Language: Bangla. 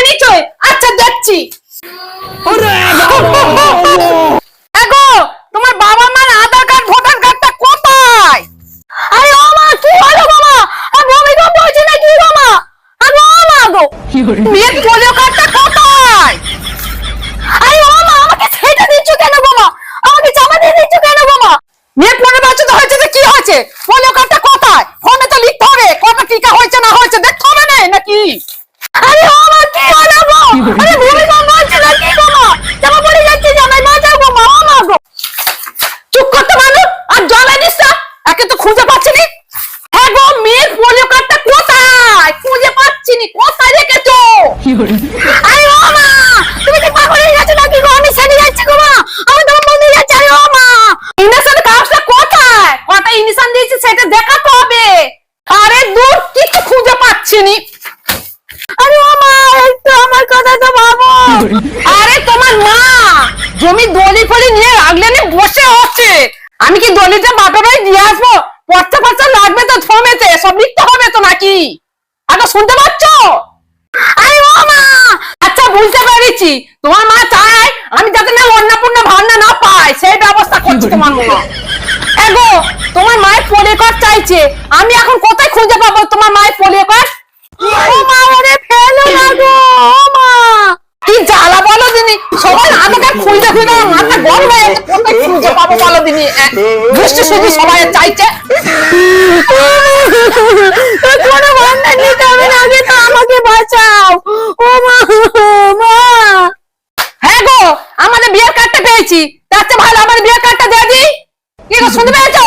নিশ্চয়, আচ্ছা দেখছি। এগো তোমার বাবা মার আধার কার্ড ভোটার কার্ডটা কোথায়? আরে ও মা কি হলো বাবা? ভূমিকম্প হয়েছে নাকি গো মা? আরে ও মা গো মেয়ের পোলিও কার্ডটা কোথায়? আরে ও মা আমাকে সেটা দিচ্ছ কেন গো মা? আমাকে জামা দিয়ে দিচ্ছ কেন গো মা? মেয়ে 15 বছর তো হয়েছে, তো কি হয়েছে? পোলিও কার্ডটা কোথায়? ফোনে তো লিখতে হবে কত টিকা হয়েছে না হয়েছে, দেখতে হবে না নাকি? আরে ও মা কি হলো গো? আরে ভূমিকম্প হয়েছে নাকি গো মা? জামা পড়ে যাচ্ছে, জামাই বাঁচাও গো মা। ও মা গো চুপ করতে পারো আর জ্বালাই দিস না, একে তো খুঁজে পাচ্ছি নি। হ্যাঁ গো মেয়ের পোলিও কার্ডটা কোথায়? খুঁজে পাচ্ছি নি, কোথায় রেখেছো? আরে ও মা তুমি কি পাগল হয়ে গেছো নাকি গো? আমি সেরে যাচ্ছি গো মা, আমি তোমার মন্দির যাচ্ছি। আরে ও মা ইনজেকশন কার্ডটা কোথায়? কটা ইনজেকশন দিয়েছি সেটা দেখাতে হবে। আরে দূর কিছু খুঁজে পাচ্ছি নি। আরে ও মা একটু আমার কথা তো ভাবো। আরে তোমার মা জমি দলি ফলি নিয়ে রাখলেনি বসে আছে, আমি কি দলিটা বাপের বাড়ি দিয়ে আসবো? পড়তে পড়তে লাগবে তো, থমেতে সব লিখতে হবে তো নাকি? আগে শুনতে পাচ্ছ? আরে ও মা আচ্ছা বুঝতে পেরেছি, তোমার মা চায় আমি যাতে না অন্নপূর্ণা ভান্ডা না পাই সেই ব্যবস্থা করছি তোমার মা। এগো তোমার মায়ের পোলিও কার্ড চাইছে, আমি এখন কোথায় খুঁজে পাবো তোমার মায়ের পোলিও কার্ড? ও মা ওরে ফেলো না গো। ও মা কি জ্বালা বলো দিনি, সবাই আমাকে খুঁজে খুঁজে মাথা গরম হয়ে যাচ্ছে, কোথায় খুঁজে পাবো বলো দিনি? বুঝতে শুধু সবাই চাইছে কোনো ভান্ডার নিতে হবে না, আগে তো আমাকে বাঁচাও। ও মা মা হ্যাঁ গো আমাদের বিয়ের কার্ডটা পেয়েছি, তার চেয়ে ভালো আমার বিয়ের কার্ডটা দিয়ে দিই। কি গো শুনতে পেয়েছো?